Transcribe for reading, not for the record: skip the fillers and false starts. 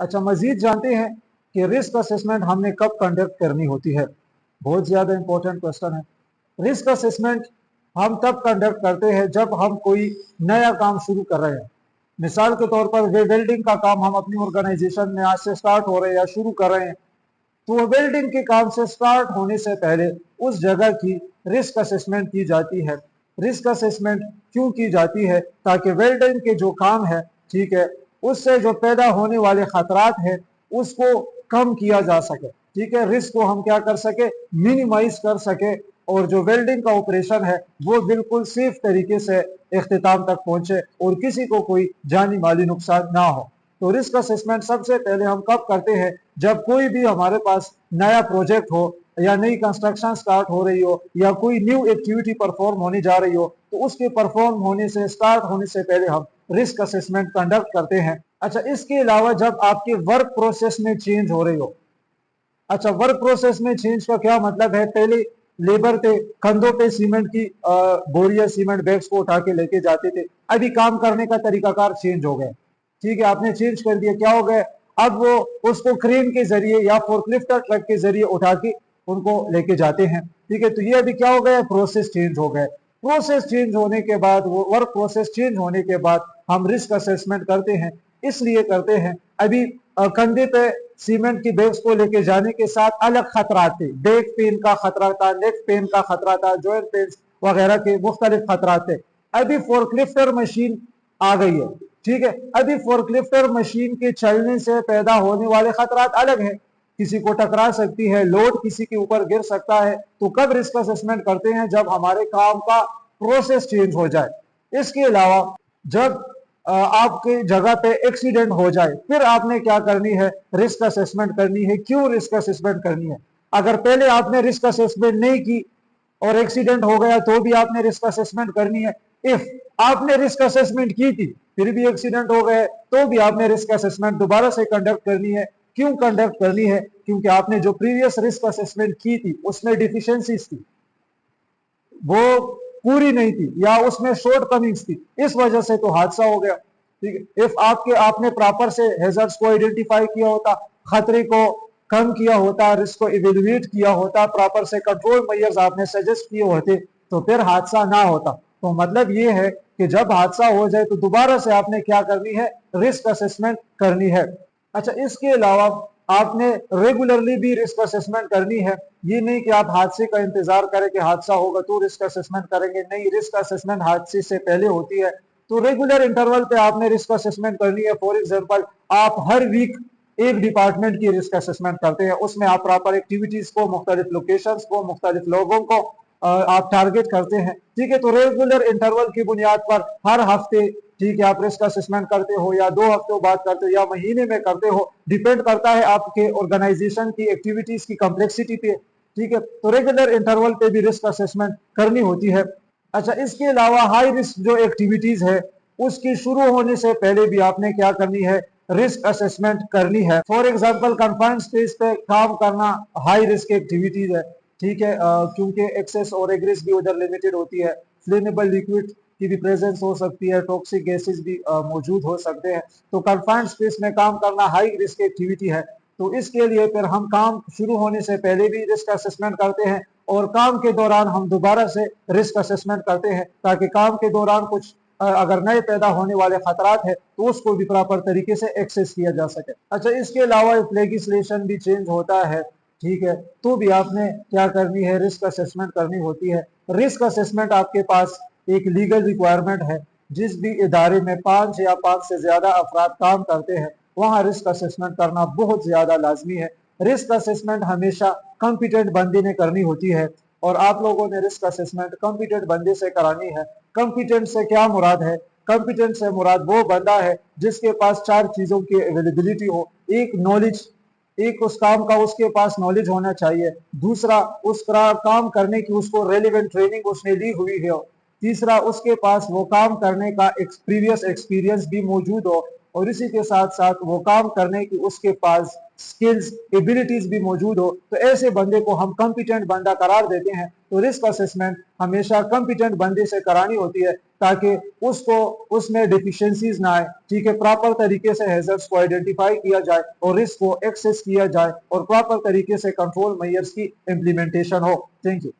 अच्छा, मजीद जानते हैं कि रिस्क असेसमेंट हमने कब कंडक्ट करनी होती है। बहुत ज्यादा इंपॉर्टेंट क्वेश्चन है। रिस्क असेसमेंट हम तब कंडक्ट करते हैं जब हम कोई नया काम शुरू कर रहे हैं। मिसाल के तौर पर वेल्डिंग का काम हम अपनी ऑर्गेनाइजेशन में आज से स्टार्ट हो रहे हैं या शुरू कर रहे हैं, तो वेल्डिंग के काम से स्टार्ट होने से पहले उस जगह की रिस्क असेसमेंट की जाती है। रिस्क असेसमेंट क्यों की जाती है? ताकि वेल्डिंग के जो काम है, ठीक है, उससे जो पैदा होने वाले खतरात हैं उसको कम किया जा सके। ठीक है, रिस्क को हम क्या कर सके, मिनिमाइज कर सके, और जो वेल्डिंग का ऑपरेशन है वो बिल्कुल सेफ तरीके से इख्तिताम तक पहुंचे और किसी को कोई जानी माली नुकसान ना हो। तो रिस्क असेसमेंट सबसे पहले हम कब करते हैं? जब कोई भी हमारे पास नया प्रोजेक्ट हो या नई कंस्ट्रक्शन स्टार्ट हो रही हो या कोई न्यू एक्टिविटी परफॉर्म होने जा रही हो, तो उसके परफॉर्म होने से, स्टार्ट होने से पहले हम रिस्क असेसमेंट कंडक्ट करते हैं। अच्छा, इसके अलावा जब आपके वर्क प्रोसेस में चेंज हो रही हो। अच्छा, वर्क प्रोसेस में चेंज का क्या मतलब है? पहले लेबर थे, कंधों पे सीमेंट की बोरिया सीमेंट बैग्स को उठा के लेके जाते थे। अभी काम करने का तरीकाकार चेंज हो गया। ठीक है, आपने चेंज कर दिया, क्या हो गया? अब वो उसको क्रेन के जरिए या फोर्कलिफ्ट ट्रक के जरिए उठा के उनको लेके जाते हैं। ठीक है, तो ये अभी क्या हो गया? प्रोसेस चेंज हो गया। प्रोसेस चेंज होने के बाद, वो वर्क प्रोसेस चेंज होने के बाद हम रिस्क असेसमेंट करते हैं। इसलिए करते हैं, अभी कंधे पे सीमेंट की बैग्स को लेके जाने के साथ अलग खतरा थे। बैक पेन का खतरा था, नेक पेन का खतरा था, जॉइंट पेन वगैरह के मुख्तलिफ खतरा थे। अभी फोर्कलिफ्टर मशीन आ गई है। ठीक है, अभी फोर्कलिफ्टर मशीन के चलने से पैदा होने वाले खतरात अलग है। किसी को टकरा सकती है, लोड किसी के ऊपर गिर सकता है। तो कब रिस्क असेसमेंट करते हैं? जब हमारे काम का प्रोसेस चेंज हो जाए। इसके अलावा जब आपके जगह पे एक्सीडेंट हो जाए, फिर आपने क्या करनी है? रिस्क असेसमेंट करनी है। क्यों रिस्क असेसमेंट करनी है? अगर पहले आपने रिस्क असेसमेंट नहीं की और एक्सीडेंट हो गया तो भी आपने रिस्क असेसमेंट करनी है। इफ आपने रिस्क असेसमेंट की थी फिर भी एक्सीडेंट हो गए तो भी आपने रिस्क असेसमेंट दोबारा से कंडक्ट करनी है। क्यों कंडक्ट करनी है? क्योंकि आपने जो प्रीवियस रिस्क असेसमेंट की थी उसमें डिफिशियंसीज थी, वो पूरी नहीं थी या उसमें शॉर्ट कमिंग्स थी, इस वजह से तो हादसा हो गया। ठीक है, इफ आपने प्रॉपर से हैजर्ड्स को आइडेंटिफाई किया होता, खतरे को कम किया होता, रिस्क को इवेल्युएट किया होता, प्रॉपर से कंट्रोल मेजर्स आपने सजेस्ट किए होते, तो फिर हादसा ना होता। तो मतलब ये है कि जब हादसा हो जाए तो दोबारा से आपने क्या करनी है? रिस्क असेसमेंट करनी है। अच्छा, इसके अलावा आपने रेगुलरली भी रिस्क असेसमेंट करनी है। ये नहीं कि आप हादसे का इंतजार करें कि हादसा होगा तो रिस्क असेसमेंट करेंगे। नहीं, रिस्क असेसमेंट हादसे से पहले होती है। तो रेगुलर इंटरवल पे आपने रिस्क असेसमेंट करनी है। फॉर एग्जांपल, आप हर वीक एक डिपार्टमेंट की रिस्क असेसमेंट करते हैं। उसमें आप प्रॉपर एक्टिविटीज को, मुख्तलिफ लोकेशंस को, मुख्तलिफ लोगों को आप टारगेट करते हैं। ठीक है, तो रेगुलर इंटरवल की बुनियाद पर हर हफ्ते, ठीक है, आप रिस्क असेसमेंट करते हो या 2 हफ्तों बाद करते हो या महीने में करते हो, डिपेंड करता है आपके ऑर्गेनाइजेशन की एक्टिविटीज की कम्प्लेक्सिटी पे। ठीक है, तो रेगुलर इंटरवल पे भी रिस्क असेसमेंट करनी होती है। अच्छा, इसके अलावा हाई रिस्क जो एक्टिविटीज है उसकी शुरू होने से पहले भी आपने क्या करनी है? रिस्क असेसमेंट करनी है। फॉर एग्जांपल, कन्फाइंड स्पेस पे काम करना हाई रिस्क एक्टिविटीज है। ठीक है, क्योंकि एक्सेस और एग्रेस भी उधर लिमिटेड होती है। फ्लेमेबल लिक्विड की भी प्रेजेंस हो सकती है, टॉक्सिक गैसेस भी मौजूद हो सकते हैं। तो कन्फाइंड स्पेस में काम करना हाई रिस्क एक्टिविटी है। तो इसके लिए फिर हम काम शुरू होने से पहले भी रिस्क असेसमेंट करते हैं और काम के दौरान हम दोबारा से रिस्क असेसमेंट करते हैं, ताकि काम के दौरान कुछ अगर नए पैदा होने वाले खतरात है तो उसको भी प्रॉपर तरीके से एक्सेस किया जा सके। अच्छा, इसके अलावा लेजिस्लेशन भी चेंज होता है, ठीक है, तो भी आपने क्या करनी है? रिस्क असेसमेंट करनी होती है। रिस्क असेसमेंट आपके पास एक लीगल रिक्वायरमेंट है। जिस भी इदारे में 5 या 5 से ज्यादा अफराद काम करते हैं वहां रिस्क असेसमेंट करना बहुत ज्यादा लाजमी है। रिस्क असेसमेंट हमेशा कॉम्पिटेंट बंदे ने करनी होती है और आप लोगों ने रिस्क असेसमेंट कॉम्पिटेंट बंदे से करानी है। कॉम्पिटेंट से क्या मुराद है? कॉम्पिटेंट से मुराद वो बंदा है जिसके पास 4 चीजों की अवेलेबिलिटी हो। एक, नॉलेज, एक उस काम का उसके पास नॉलेज होना चाहिए। दूसरा, उस काम करने की उसको रेलिवेंट ट्रेनिंग उसने ली हुई है। तीसरा, उसके पास वो काम करने का प्रीवियस एक्सपीरियंस भी मौजूद हो और इसी के साथ साथ वो काम करने की उसके पास स्किल्स, एबिलिटीज भी मौजूद हो। तो ऐसे बंदे को हम कॉम्पिटेंट बंदा करार देते हैं। तो रिस्क असेसमेंट हमेशा कॉम्पिटेंट बंदे से करानी होती है ताकि उसको उसमें डिफिशियंसीज ना आए, ठीक है। प्रॉपर तरीके से हैजर्ड्स को आइडेंटिफाई किया जाए और रिस्क को एक्सेस किया जाए और प्रॉपर तरीके से कंट्रोल मेजर्स की इम्प्लीमेंटेशन हो। Thank you.